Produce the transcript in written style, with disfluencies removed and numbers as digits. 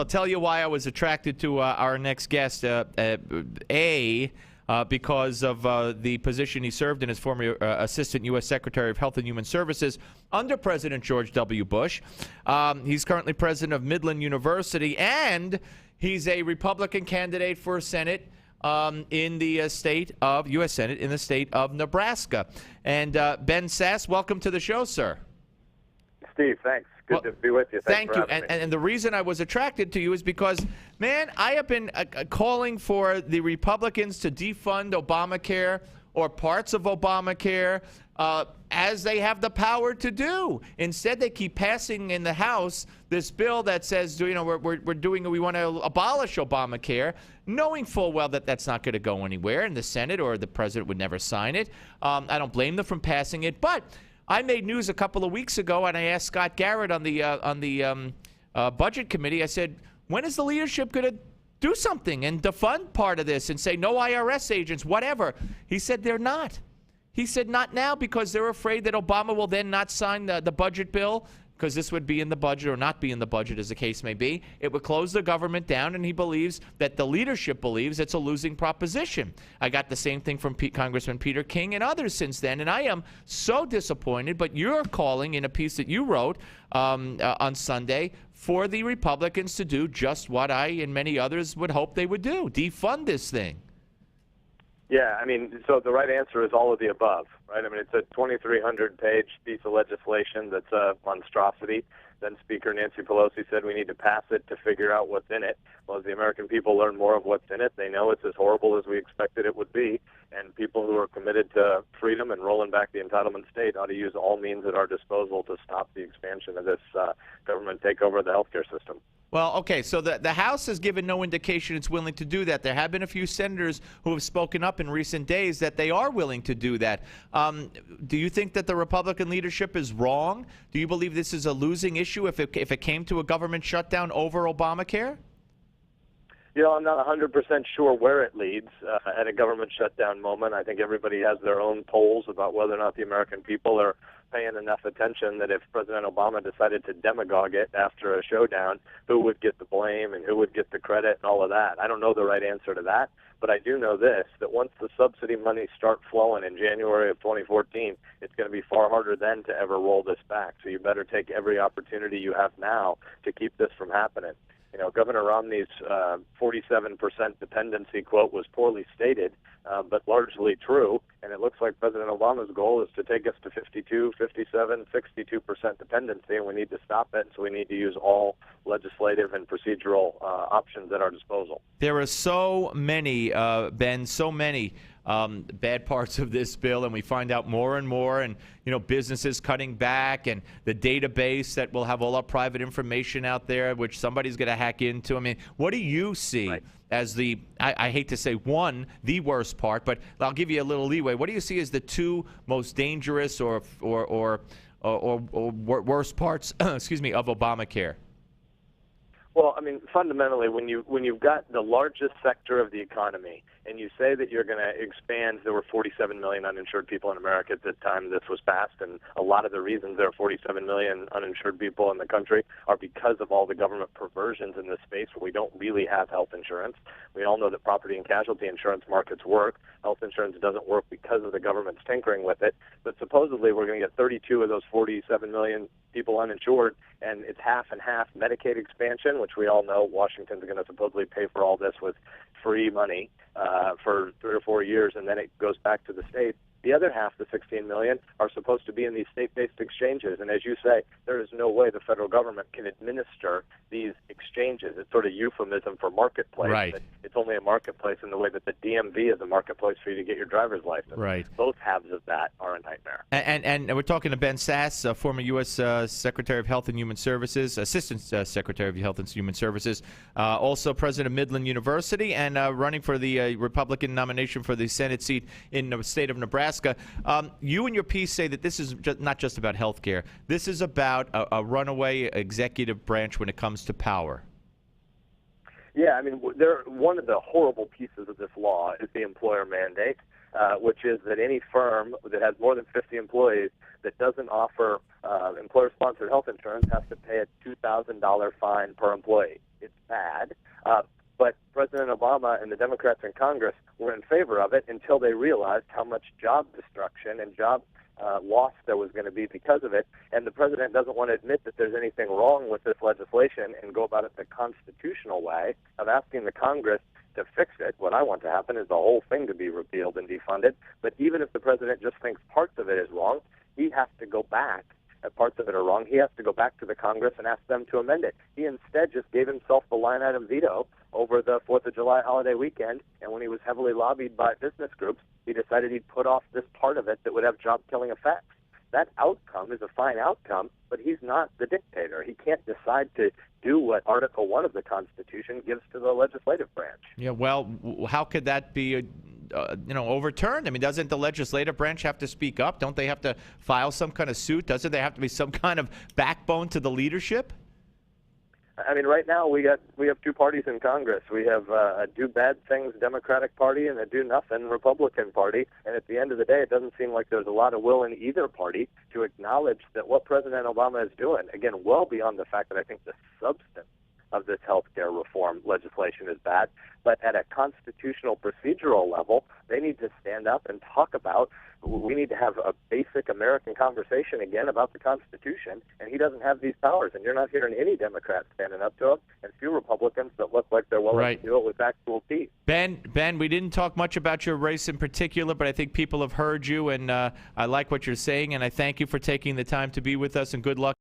I'll tell you why I was attracted to our next guest. Because of the position he served in as former Assistant U.S. Secretary of Health and Human Services under President George W. Bush. He's currently president of Midland University, and he's a Republican candidate for Senate in the state of U.S. Senate in the state of Nebraska. And Ben Sasse, welcome to the show, sir. Steve, thanks. Good to be with you. Thank you. And the reason I was attracted to you is because, man, I have been calling for the Republicans to defund Obamacare or parts of Obamacare as they have the power to do. Instead, they keep passing in the House this bill that says, we want to abolish Obamacare, knowing full well that that's not going to go anywhere, and the Senate or the president would never sign it. I don't blame them from passing it, but I made news a couple of weeks ago, and I asked Scott Garrett on the Budget Committee. I said, when is the leadership going to do something and defund part of this and say no IRS agents, whatever? He said they're not. He said not now because they're afraid that Obama will then not sign the budget bill, because this would be in the budget or not be in the budget, as the case may be. It would close the government down, and he believes that the leadership believes it's a losing proposition. I got the same thing from Congressman Peter King and others since then, and I am so disappointed. But you're calling in a piece that you wrote on Sunday for the Republicans to do just what I and many others would hope they would do, defund this thing. Yeah, I mean, so the right answer is all of the above, right? I mean, it's a 2,300-page piece of legislation that's a monstrosity. Then Speaker Nancy Pelosi said we need to pass it to figure out what's in it. Well, as the American people learn more of what's in it, they know it's as horrible as we expected it would be. And people who are committed to freedom and rolling back the entitlement state ought to use all means at our disposal to stop the expansion of this government takeover of the healthcare system. Well, okay, so the House has given no indication it's willing to do that. There have been a few senators who have spoken up in recent days that they are willing to do that. Do you think that the Republican leadership is wrong? Do you believe this is a losing issue if it came to a government shutdown over Obamacare? You know, I'm not 100% sure where it leads at a government shutdown moment. I think everybody has their own polls about whether or not the American people are paying enough attention that if President Obama decided to demagogue it after a showdown, who would get the blame and who would get the credit and all of that. I don't know the right answer to that, but I do know this, that once the subsidy money start flowing in January of 2014, it's going to be far harder then to ever roll this back. So you better take every opportunity you have now to keep this from happening. You know, Governor Romney's 47% dependency quote was poorly stated, but largely true. And it looks like President Obama's goal is to take us to 52, 57, 62% dependency, and we need to stop it. So we need to use all legislative and procedural options at our disposal. There are so many, Ben, so many bad parts of this bill, and we find out more and more, and businesses cutting back, and the database that will have all our private information out there, which somebody's going to hack into. I mean, what do you see as the, I hate to say the worst part, but I'll give you a little leeway. What do you see as the two most dangerous or worst parts, excuse me, of Obamacare? Well, I mean, fundamentally, when you've got the largest sector of the economy and you say that you're going to expand, there were 47 million uninsured people in America at the time this was passed, and a lot of the reasons there are 47 million uninsured people in the country are because of all the government perversions in this space where we don't really have health insurance. We all know that property and casualty insurance markets work. Health insurance doesn't work because of the government's tinkering with it. But supposedly we're going to get 32 of those 47 million people uninsured, and it's half and half Medicaid expansion, which we all know Washington's going to supposedly pay for all this with free money for 3 or 4 years, and then it goes back to the states. The other half, the 16 million, are supposed to be in these state-based exchanges. And as you say, there is no way the federal government can administer these exchanges. It's sort of euphemism for marketplace. Right. It's only a marketplace in the way that the DMV is a marketplace for you to get your driver's license. Right. Both halves of that are a nightmare. And we're talking to Ben Sasse, former U.S. Secretary of Health and Human Services, Assistant Secretary of Health and Human Services, also president of Midland University, and running for the Republican nomination for the Senate seat in the state of Nebraska. You and your piece say that this is not just about health care. This is about a runaway executive branch when it comes to power. Yeah, I mean, one of the horrible pieces of this law is the employer mandate. which is that any firm that has more than 50 employees that doesn't offer employer-sponsored health insurance has to pay a $2,000 fine per employee. It's bad. But President Obama and the Democrats in Congress were in favor of it until they realized how much job destruction and job loss there was going to be because of it. And the president doesn't want to admit that there's anything wrong with this legislation and go about it the constitutional way of asking the Congress to fix it. What I want to happen is the whole thing to be repealed and defunded. But even if the president just thinks parts of it is wrong, he has to go back. If parts of it are wrong, he has to go back to the Congress and ask them to amend it. He instead just gave himself the line item veto over the 4th of July holiday weekend, and when he was heavily lobbied by business groups, he decided he'd put off this part of it that would have job-killing effects. That outcome is a fine outcome, but he's not the dictator. He can't decide to do what Article 1 of the Constitution gives to the legislative branch. Yeah, well, how could that be overturned? I mean, doesn't the legislative branch have to speak up? Don't they have to file some kind of suit? Doesn't there have to be some kind of backbone to the leadership? I mean, right now we have two parties in Congress. We have a do bad things Democratic Party and a do nothing Republican Party. And at the end of the day, it doesn't seem like there's a lot of will in either party to acknowledge that what President Obama is doing, again, well beyond the fact that I think the substance of this health care reform legislation is bad, but at a constitutional procedural level, they need to stand up and talk about, we need to have a basic American conversation again about the Constitution, and he doesn't have these powers, and you're not hearing any Democrats standing up to him, and few Republicans that look like they're willing to do it with actual teeth. Ben, we didn't talk much about your race in particular, but I think people have heard you, and I like what you're saying, and I thank you for taking the time to be with us, and good luck.